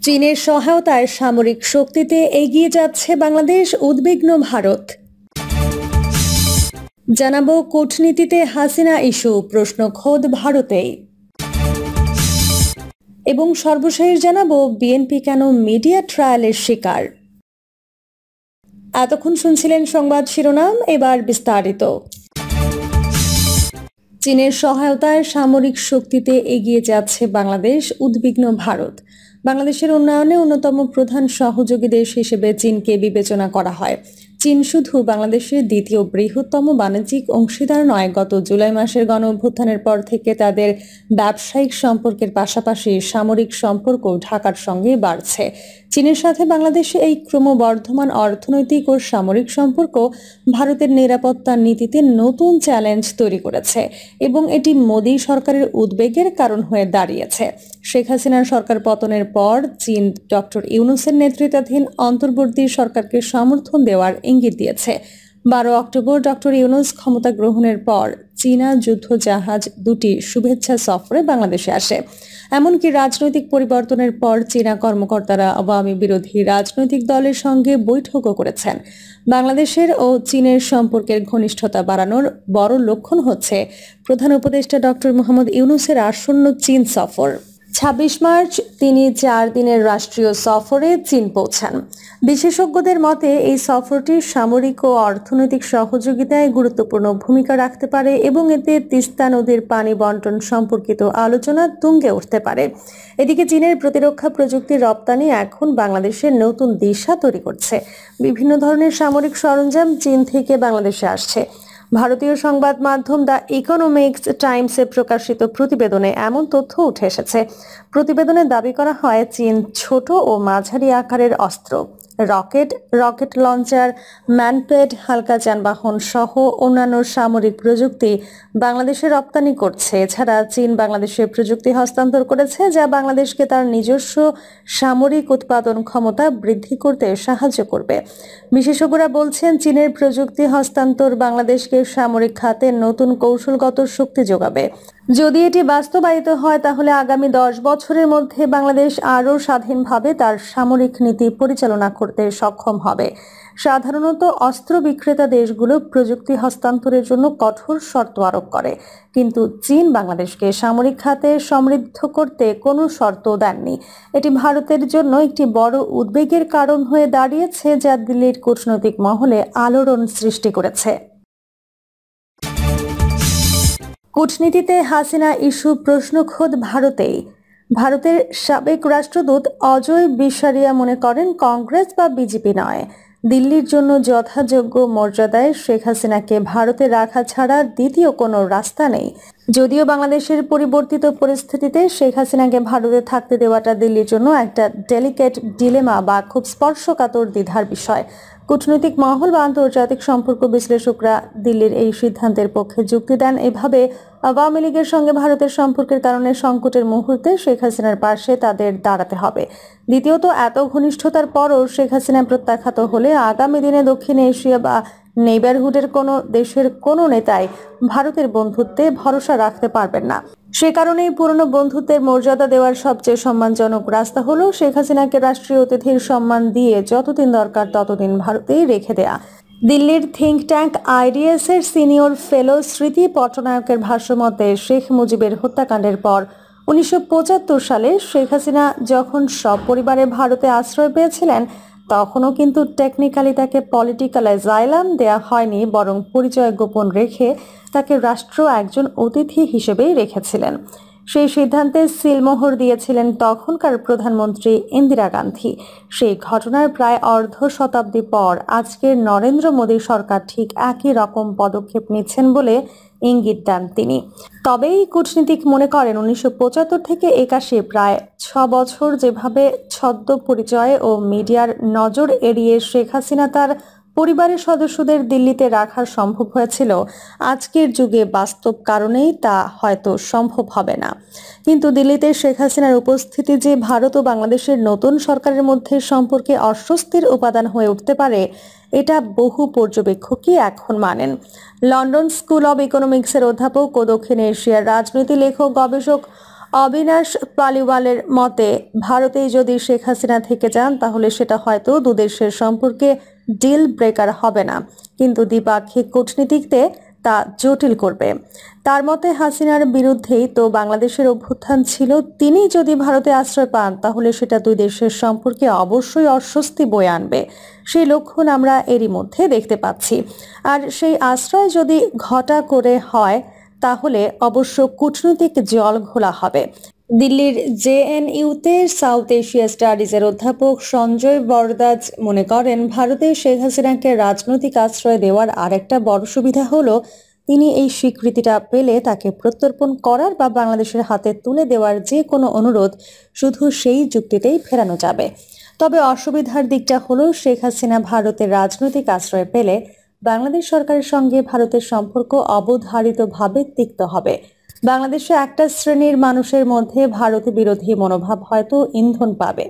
চীনের সহায়তায় সামরিক শক্তিতে এগিয়ে যাচ্ছে বাংলাদেশ, উদ্বিগ্ন ভারত। জানাবো কূটনীতিতে হাসিনা ইস্যু, প্রশ্ন খোদ ভারতেই। এবং সর্বশেষ জানাবো বিএনপি কেন মিডিয়া ট্রায়ালের শিকার। এতক্ষণ শুনছিলেন সংবাদ শিরোনাম, এবার বিস্তারিত। চীনের সহায়তায় সামরিক শক্তিতে এগিয়ে যাচ্ছে বাংলাদেশ, উদ্বিগ্ন ভারত। বাংলাদেশের উন্নয়নে অন্যতম প্রধান সহযোগী দেশ হিসেবে চীনকে বিবেচনা করা হয়। চীন শুধু বাংলাদেশের দ্বিতীয় বৃহত্তম বাণিজ্যিক অংশীদার নয়, গত জুলাই মাসের গণঅভ্যুত্থানের পর থেকে তাদের ব্যবসায়িক সম্পর্কের পাশাপাশি সামরিক সম্পর্ক ঢাকার সঙ্গে বাড়ছে। চীনের সাথে বাংলাদেশে এই ক্রমবর্ধমান অর্থনৈতিক ও সামরিক সম্পর্ক ভারতের নিরাপত্তা নীতিতে নতুন চ্যালেঞ্জ তৈরি করেছে এবং এটি মোদী সরকারের উদ্বেগের কারণ হয়ে দাঁড়িয়েছে। শেখ হাসিনার সরকার পতনের পর চীন ডক্টর ইউনূসের নেতৃত্বাধীন অন্তর্বর্তী সরকারকে সমর্থন দেওয়ার ইঙ্গিত দিয়েছে। 12 অক্টোবর ডক্টর ইউনূস ক্ষমতা গ্রহণের পর চীনা যুদ্ধ জাহাজ দুটি শুভেচ্ছা সফরে বাংলাদেশে আসে। এমনকি রাজনৈতিক পরিবর্তনের পর চীনা কর্মকর্তারা আওয়ামী বিরোধী রাজনৈতিক দলের সঙ্গে বৈঠকও করেছেন। বাংলাদেশের ও চীনের সম্পর্কের ঘনিষ্ঠতা বাড়ানোর বড় লক্ষণ হচ্ছে প্রধান উপদেষ্টা ডক্টর মোহাম্মদ ইউনূসের আসন্ন চীন সফর। 26 মার্চ তিনি 4 দিনের রাষ্ট্রীয় সফরে চীন পৌঁছান। বিশেষজ্ঞদের মতে এই সফরটি সামরিক ও অর্থনৈতিক সহযোগিতায় গুরুত্বপূর্ণ ভূমিকা রাখতে পারে এবং এতে তিস্তা নদীর পানি বন্টন সম্পর্কিত আলোচনা তুঙ্গে উঠতে পারে। এদিকে চীনের প্রতিরক্ষা প্রযুক্তির রপ্তানি এখন বাংলাদেশের নতুন দিশা তৈরি করছে। বিভিন্ন ধরনের সামরিক সরঞ্জাম চীন থেকে বাংলাদেশে আসছে। ভারতীয় সংবাদ মাধ্যম দ্য ইকোনমিক্স টাইমসে প্রকাশিত প্রতিবেদনে এমন তথ্য উঠে এসেছে। প্রতিবেদনে দাবি করা হয়, চীন ছোট ও মাঝারি আকারের অস্ত্র, রকেট লঞ্চার, ম্যানপেড, হালকা যানবাহন সহ অন্যান্য সামরিক প্রযুক্তি বাংলাদেশে রপ্তানি করছে। এছাড়া চীন বাংলাদেশে প্রযুক্তি হস্তান্তর করেছে, যা বাংলাদেশকে তার নিজস্ব সামরিক উৎপাদন ক্ষমতা বৃদ্ধি করতে সাহায্য করবে। বিশেষজ্ঞরা বলছেন, চীনের প্রযুক্তি হস্তান্তর বাংলাদেশকে সামরিক খাতে নতুন কৌশলগত শক্তি যোগাবে। যদি এটি বাস্তবায়িত হয়, তাহলে আগামী 10 বছরের মধ্যে বাংলাদেশ আরও স্বাধীনভাবে তার সামরিক নীতি পরিচালনা করতে সক্ষম হবে। সাধারণত অস্ত্র বিক্রেতা দেশগুলো প্রযুক্তি হস্তান্তরের জন্য কঠোর শর্ত আরোপ করে, কিন্তু চীন বাংলাদেশকে সামরিক খাতে সমৃদ্ধ করতে কোনো শর্ত দেননি। এটি ভারতের জন্য একটি বড় উদ্বেগের কারণ হয়ে দাঁড়িয়েছে, যা দিল্লির কূটনৈতিক মহলে আলোড়ন সৃষ্টি করেছে। কূটনীতিতে হাসিনা ইস্যু, প্রশ্ন খোদ ভারতেই। ভারতের সাবেক রাষ্ট্রদূত অজয় বিসারিয়া মনে করেন, কংগ্রেস বা বিজেপি নয়, দিল্লির জন্য যথাযোগ্য মর্যাদায় শেখ হাসিনাকে ভারতে রাখা ছাড়া দ্বিতীয় কোনো রাস্তা নেই। যদিও বাংলাদেশের পরিবর্তিত পরিস্থিতিতে শেখ হাসিনাকে ভারতে থাকতে দেওয়াটা দিল্লির জন্য একটা ডেলিকেট ডিলেমা বা খুব স্পর্শকাতর দ্বিধার বিষয়। কূটনৈতিক মহল বা আন্তর্জাতিক সম্পর্ক বিশ্লেষকরা দিল্লির এই সিদ্ধান্তের পক্ষে যুক্তি দেন। এভাবে আওয়ামী লীগের সঙ্গে ভারতের সম্পর্কের কারণে সংকটের মুহূর্তে শেখ হাসিনার পাশে তাদের দাঁড়াতে হবে। দ্বিতীয়ত, এত ঘনিষ্ঠতার পরও শেখ হাসিনা প্রত্যাখ্যাত হলে আগামী দিনে দক্ষিণ এশিয়া বা নেইবারহুডের কোনো দেশের কোনো নেতাই ভারতের বন্ধুত্বে ভরসা রাখতে পারবেন না। সে কারণেই পুরনো বন্ধুত্বের মর্যাদা দেওয়ার সবচেয়ে সম্মানজনক রাস্তা হলো শেখ হাসিনাকে রাষ্ট্রীয় অতিথির সম্মান দিয়ে যতদিন দরকার ততদিন ভারতেই রেখে দেয়া। দিল্লির থিঙ্ক ট্যাঙ্ক আইডিএস এর সিনিয়র ফেলো স্মৃতি পট্টনায়কের ভাষ্যমতে, শেখ মুজিবের হত্যাকাণ্ডের পর 1975 সালে শেখ হাসিনা যখন সপরিবারে ভারতে আশ্রয় পেয়েছিলেন, তখনও কিন্তু টেকনিক্যালি তাকে পলিটিক্যাল অ্যাজাইলাম দেয়া হয়নি, বরং পরিচয় গোপন রেখে তাকে রাষ্ট্র একজন অতিথি হিসেবেই রেখেছিলেন। সেই সিদ্ধান্তে সিলমোহর দিয়েছিলেন তখনকার প্রধানমন্ত্রী ইন্দিরা গান্ধী। সেই ঘটনার প্রায় অর্ধ শতাব্দী পর আজকের নরেন্দ্র মোদী সরকার ঠিক একই রকম পদক্ষেপ নিচ্ছেন বলে ইঙ্গিত দেন তিনি। তবেই কূটনীতিক মনে করেন, 1975 থেকে 81 প্রায় 6 বছর যেভাবে ছদ্ম পরিচয়ে ও মিডিয়ার নজর এড়িয়ে শেখ হাসিনা তার পরিবারের সদস্যদের দিল্লিতে রাখা সম্ভব হয়েছিল, আজকের যুগে বাস্তব কারণেই তা হয়তো সম্ভব হবে না। কিন্তু দিল্লিতে শেখ হাসিনার উপস্থিতি যে ভারত ও বাংলাদেশের নতুন সরকারের মধ্যে সম্পর্কে অস্বস্তির উপাদান হয়ে উঠতে পারে, এটা বহু পর্যবেক্ষকই এখন মানেন। লন্ডন স্কুল অব ইকোনমিক্সের অধ্যাপক ও দক্ষিণ এশিয়ার রাজনীতি লেখক গবেষক অবিনাশ পালিওয়ালের মতে ভারতেই যদি শেখ হাসিনা থেকে যান তাহলে সেটা হয়তো দুদেশের সম্পর্কে ডিল ব্রেকার হবে না, কিন্তু দ্বিপাক্ষিক কূটনীতিতে তা জটিল করবে। তার মতে হাসিনার বিরুদ্ধেই তো বাংলাদেশের অভ্যুত্থান ছিল, তিনি যদি ভারতে আশ্রয় পান তাহলে সেটা দুই দেশের সম্পর্কে অবশ্যই অস্বস্তি বয়ে আনবে। সেই লক্ষণ আমরা এরই মধ্যে দেখতে পাচ্ছি। আর সেই আশ্রয় যদি ঘটা করে হয় তাহলে অবশ্য কূটনৈতিক জল ঘোলা হবে। দিল্লির জেএনইউতে সাউথ এশিয়া স্টাডিজের অধ্যাপক সঞ্জয় বরদাজ মনে করেন, ভারতে শেখ হাসিনাকে রাজনৈতিক আশ্রয় দেওয়ার আরেকটা বড় সুবিধা হলো তিনি এই স্বীকৃতিটা পেলে তাকে প্রত্যর্পণ করার বা বাংলাদেশের হাতে তুলে দেওয়ার যে কোনো অনুরোধ শুধু সেই যুক্তিতেই ফেরানো যাবে। তবে অসুবিধার দিকটা হলো শেখ হাসিনা ভারতের রাজনৈতিক আশ্রয় পেলে বাংলাদেশ সরকারের সঙ্গে ভারতের সম্পর্ক অবধারিতভাবে তিক্ত হবে। বাংলাদেশে একটা শ্রেণীর মানুষের মধ্যে ভারত বিরোধী মনোভাব হয়তো ইন্ধন পাবে।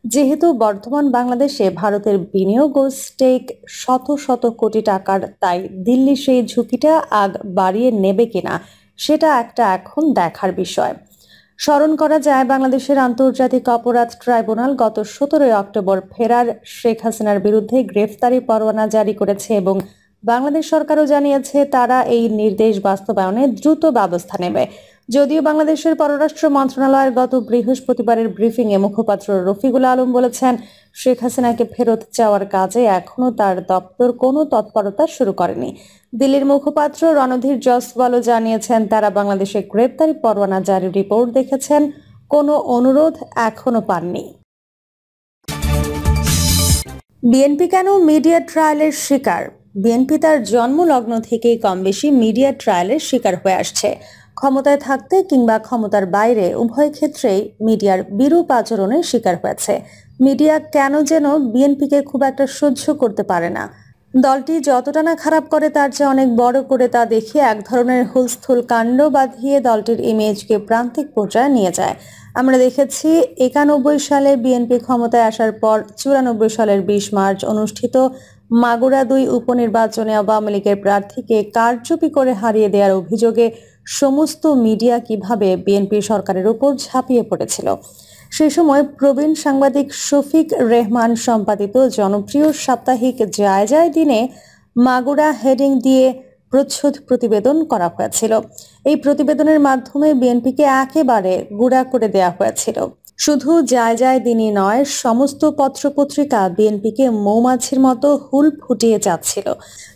যেহেতু বর্তমান বাংলাদেশে ভারতের বিনিয়োগ ও স্টেক শত শত কোটি টাকার, তাই দিল্লি সেই ঝুঁকিটা আগ বাড়িয়ে নেবে কিনা সেটা একটা এখন দেখার বিষয়। স্মরণ করা যায়, বাংলাদেশের আন্তর্জাতিক অপরাধ ট্রাইব্যুনাল গত 17 অক্টোবর ফেরার শেখ হাসিনার বিরুদ্ধে গ্রেফতারি পরোয়ানা জারি করেছে এবং বাংলাদেশ সরকারও জানিয়েছে তারা এই নির্দেশ বাস্তবায়নে দ্রুত ব্যবস্থা নেবে। যদিও বাংলাদেশের পররাষ্ট্র মন্ত্রণালয়ের গত বৃহস্পতিবারের ব্রিফিংয়ে মুখপাত্র রফিকুল আলম বলেছেন, শেখ হাসিনাকে ফেরত চাওয়ার কাজে এখনও তার দপ্তর কোনো তৎপরতা শুরু করেনি। দিল্লির মুখপাত্র রণধীর জসওয়ালও জানিয়েছেন তারা বাংলাদেশে গ্রেপ্তারি পরোয়ানা জারির রিপোর্ট দেখেছেন, কোনো অনুরোধ এখনো পাননি। বিএনপি কেন মিডিয়া ট্রায়ালের শিকার? বিএনপি তার জন্মলগ্ন থেকেই কম বেশি মিডিয়া ট্রায়ালের শিকার হয়ে আসছে। ক্ষমতায় থাকতে কিংবা ক্ষমতার বাইরে উভয় ক্ষেত্রেই মিডিয়ার বিরূপ আচরণের শিকার হয়েছে। মিডিয়া কেন যেন বিএনপিকে খুব একটা সহ্য করতে পারে না। দলটি যতটা না খারাপ করে তার চেয়ে অনেক বড় করে তা দেখিয়ে এক ধরনের হুলস্থুল কাণ্ড বাঁধিয়ে দলটির ইমেজকে প্রান্তিক পর্যায়ে নিয়ে যায়। আমরা দেখেছি 91 সালে বিএনপি ক্ষমতায় আসার পর 94 সালের 20 মার্চ অনুষ্ঠিত মাগুরা 2 উপনির্বাচনে আওয়ামী লীগের প্রার্থীকে কারচুপি করে হারিয়ে দেওয়ার অভিযোগে সমস্ত মিডিয়া কিভাবে বিএনপি সরকারের উপর ঝাঁপিয়ে পড়েছিল। সেই সময় প্রবীণ সাংবাদিক শফিক রেহমান সম্পাদিত জনপ্রিয় সাপ্তাহিক যায় যায় দিনে মাগুরা হেডিং দিয়ে প্রচ্ছদ প্রতিবেদন করা হয়েছিল। এই প্রতিবেদনের মাধ্যমে বিএনপিকে একেবারে গুঁড়া করে দেওয়া হয়েছিল। শুধু যায় যায় দিনই নয়, সমস্ত পত্রপত্রিকা বিএনপিকে মৌমাছির মতো হুল ফুটিয়ে যাচ্ছিল,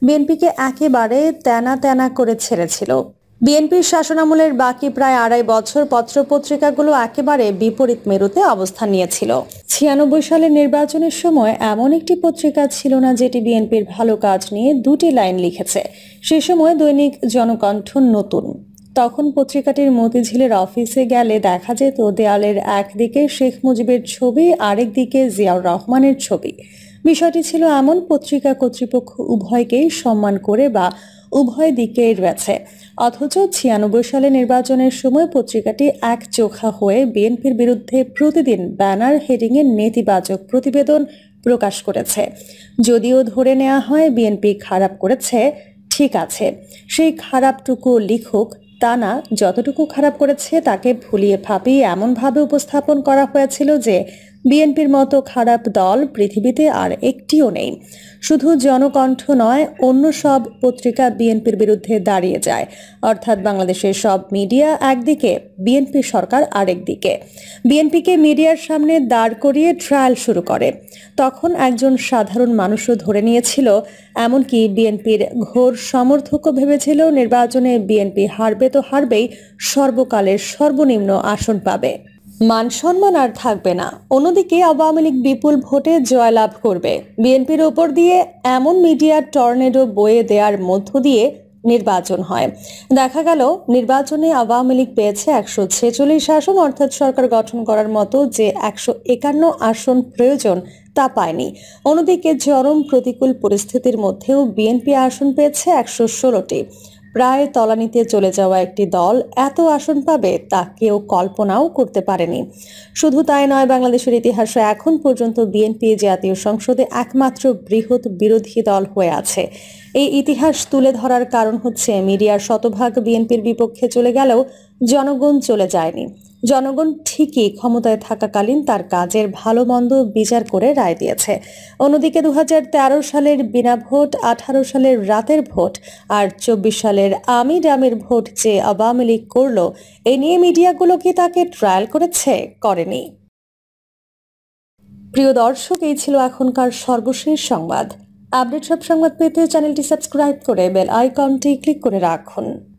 বিএনপিকে একেবারে তেনা তেনা করে ছেড়েছিল। বিএনপির শাসনামলের বাকি প্রায় 2.5 বছর পত্রপত্রিকাগুলো একেবারে বিপরীত মেরুতে অবস্থান নিয়েছিল। 96 সালের নির্বাচনের সময় এমন একটি পত্রিকা ছিল না যেটি বিএনপির ভালো কাজ নিয়ে 2টি লাইন লিখেছে। সে সময় দৈনিক জনকণ্ঠ নতুন। তখন পত্রিকাটির মতিঝিলের অফিসে গেলে দেখা যেত দেয়ালের একদিকে শেখ মুজিবের ছবি, আরেক দিকে জিয়াউর রহমানের ছবি। বিষয়টি ছিল এমন, পত্রিকা কর্তৃপক্ষ উভয়কেই সম্মান করে বা উভয় দিকেই রয়েছে। অথচ 96 সালে নির্বাচনের সময় পত্রিকাটি একচোখা হয়ে বিএনপির বিরুদ্ধে প্রতিদিন ব্যানার হেডিংয়ে নেতিবাচক প্রতিবেদন প্রকাশ করেছে। যদিও ধরে নেওয়া হয় বিএনপি খারাপ করেছে, ঠিক আছে, সেই খারাপটুকু লিখুক, তা না, যতটুকু খারাপ করেছে তাকে ভুলিয়ে ভাবিয়ে এমনভাবে উপস্থাপন করা হয়েছিল যে বিএনপির মতো খারাপ দল পৃথিবীতে আর একটিও নেই। শুধু জনকণ্ঠ নয়, অন্য সব পত্রিকা বিএনপির বিরুদ্ধে দাঁড়িয়ে যায়। অর্থাৎ বাংলাদেশের সব মিডিয়া একদিকে, বিএনপি সরকার আরেক দিকে। বিএনপিকে মিডিয়ার সামনে দাঁড় করিয়ে ট্রায়াল শুরু করে। তখন একজন সাধারণ মানুষও ধরে নিয়েছিল, এমনকি বিএনপির ঘোর সমর্থকও ভেবেছিল নির্বাচনে বিএনপি হারবে তো হারবেই, সর্বকালের সর্বনিম্ন আসন পাবে, মান সম্মান আর থাকবে না। অন্যদিকে আওয়ামী লীগ বিপুল ভোটে জয়লাভ করবে। বিএনপির ওপর দিয়ে এমন মিডিয়ার টর্নেডো বয়ে দেওয়ার মধ্য দিয়ে নির্বাচন হয়। দেখা গেল নির্বাচনে আওয়ামী লীগ পেয়েছে 146 আসন, অর্থাৎ সরকার গঠন করার মতো যে 151 আসন প্রয়োজন তা পায়নি। অন্যদিকে চরম প্রতিকূল পরিস্থিতির মধ্যেও বিএনপি আসন পেয়েছে 116টি। প্রায় তলানিতে চলে যাওয়া একটি দল এত আসন পাবে তা কেউ কল্পনাও করতে পারেনি। শুধু তাই নয়, বাংলাদেশের ইতিহাসে এখন পর্যন্ত বিএনপি জাতীয় সংসদে একমাত্র বৃহৎ বিরোধী দল হয়ে আছে। এই ইতিহাস তুলে ধরার কারণ হচ্ছে মিডিয়ার শতভাগ বিএনপির বিপক্ষে চলে গেলেও জনগণ চলে যায়নি। জনগণ ঠিকই ক্ষমতায় থাকাকালীন তার কাজের ভালো মন্দ বিচার করে রায় দিয়েছে। অন্যদিকে 2013 সালের বিনা ভোট, 18 সালের রাতের ভোট আর 24 সালের আমি ডামের ভোট যে আওয়ামী লীগ করলো, এ নিয়ে মিডিয়াগুলো কি তাকে ট্রায়াল করেছে? করেনি। প্রিয় দর্শক, এই ছিল এখনকার সর্বশেষ সংবাদ। আপডেট সব সংবাদ পেতে চ্যানেলটি সাবস্ক্রাইব করে বেল আইকনটি ক্লিক করে রাখুন।